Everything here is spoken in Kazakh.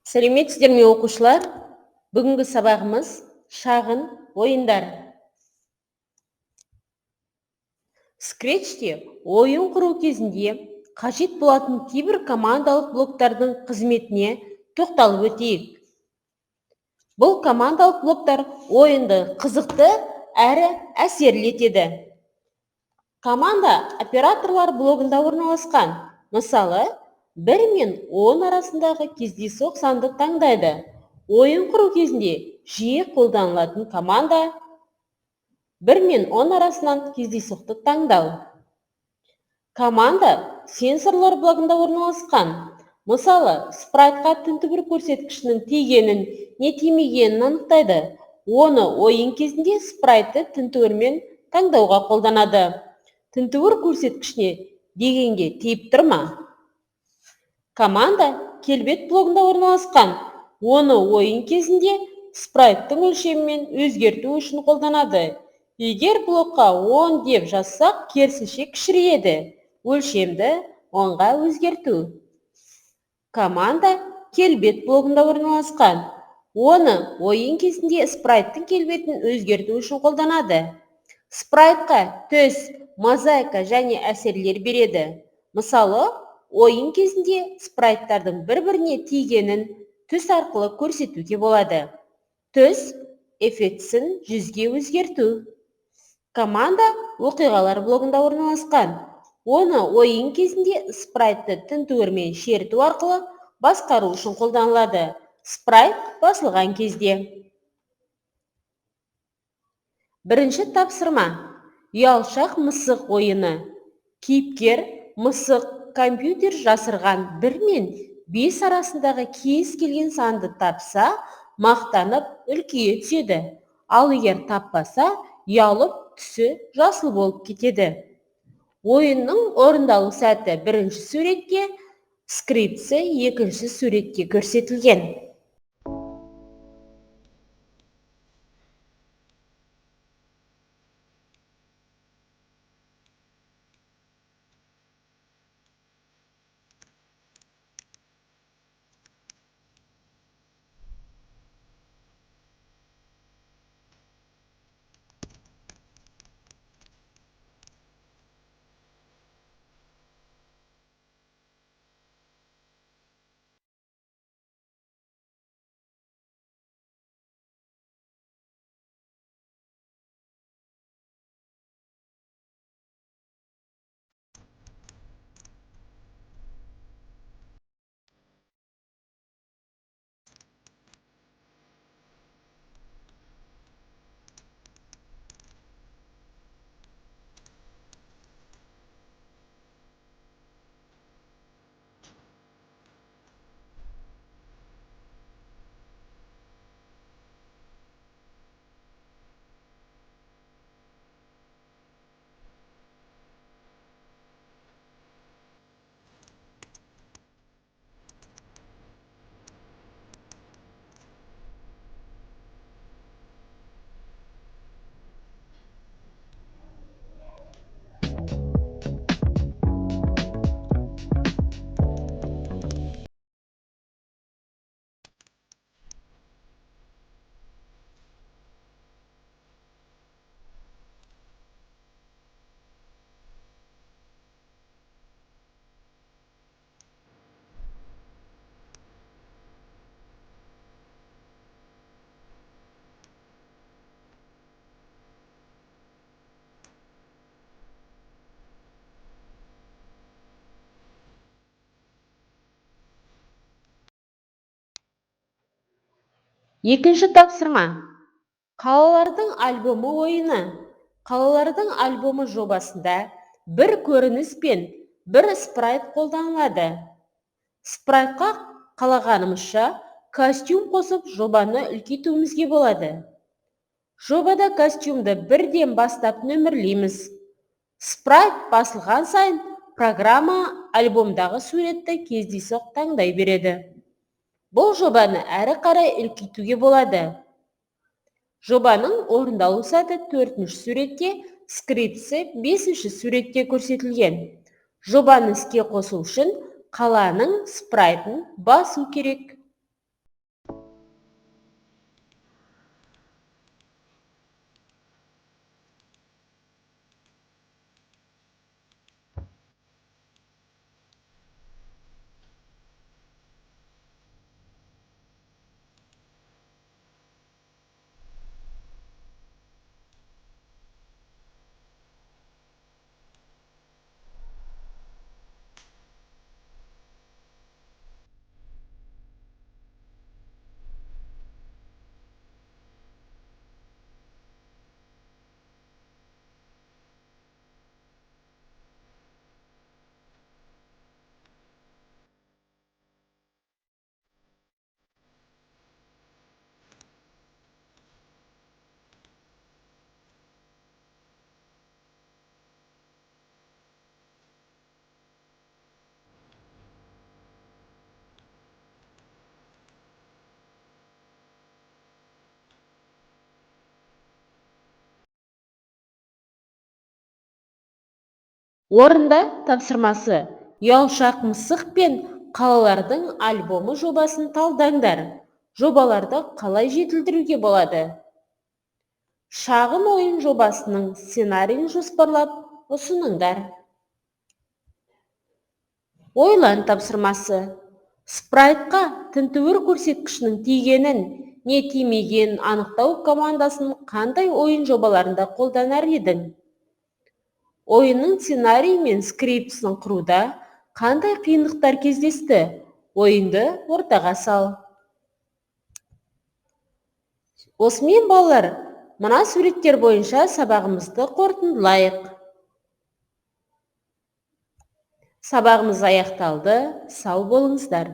Сәлеметсіздер ме оқушылар? Бүгінгі сабағымыз шағын ойындар. Скретчте ойын құру кезінде қажет болатын кейбір командалық блоктардың қызметіне тоқталып өтейік. Бұл командалық блоктар ойынды қызықты әрі әсерлі етеді. Команда операторлар блогында орналасқан. Мысалы, 1 мен 10 арасындағы кездейсоқ санды таңдайды. Ойын құру кезінде жиі қолданылатын команда 1 мен 10 арасынан кездейсоқты таңдау. Команда сенсорлар блогында орналасқан. Мысалы, спрайтқа тінтібір көрсеткішінің тигенін, не тимегенін анықтайды. Оны ойын кезінде спрайтты тінтуірмен таңдауға қолданады. Тінтуір көрсеткішіне дегенге тиіп тұрма. Команда келбет блогында орналасқан. Оны ойын кезінде спрайттың өлшемімен өзгерту үшін қолданады. Егер блокқа 10 деп жазсақ, керісінше кішірейеді. Өлшемді 10-ға өзгерту. Команда келбет блогында орналасқан. Оны ойын кезінде спрайттың келбетін өзгерту үшін қолданады. Спрайтқа төс, мозаика және әсерлер береді. Мысалы, ойын кезінде спрайттардың бір-біріне тигенін түс арқылы көрсетуге болады. Төс эффектісін 100-ге өзгерту. Команда оқиғалар блогында орналасқан. Оны ойын кезінде спрайтты тінтуірмен шерту арқылы басқару үшін қолданылады. Спрайт басылған кезде. Бірінші тапсырма. Ұялшақ мысық ойыны. Кейіпкер мысық компьютер жасырған 1 мен 5 арасындағы кез келген санды тапса, мақтанып үлкейе түседі. Ал егер таппаса, ұялып түсі жасыл болып кетеді. Ойынның орындалу сәті бірінші суретке, скрипті екінші суретке көрсетілген. Екінші тапсырма. Қалалардың альбомы ойыны. Қалалардың альбомы жобасында бір көрініс пен бір спрайт қолданылады. Спрайтқа қалағанымызша костюм қосып жобаны үлкейтуімізге болады. Жобада костюмды 1-ден бастап нөмірлейміз. Спрайт басылған сайын программа альбомдағы суретті кездейсоқ таңдай береді. Бұл жобаны әрі қарай үлкейтуге болады. Жобаның орындалу сәті 4-ші суретте, скрипті 5-ші суретте көрсетілген. Жобаны іске қосу үшін қаланың спрайтын басу керек. Орында тапсырмасы. Ұялшақ мысық пен қалалардың альбомы жобасын талдаңдар. Жобаларды қалай жетілдіруге болады? Шағын ойын жобасының сценарийін жоспарлап ұсыныңдар. Ойлан тапсырмасы. Спрайтқа тінтуір көрсеткішінің тигенін, не тимегенін анықтау командасын қандай ойын жобаларында қолданар едің? Ойынның сценарийі мен скриптісін құруда қандай қиындықтар кездесті? Ойынды ортаға сал. Осымен балалар, мына суреттер бойынша сабағымызды қорытындылайық. Сабағымыз аяқталды. Сау болыңыздар.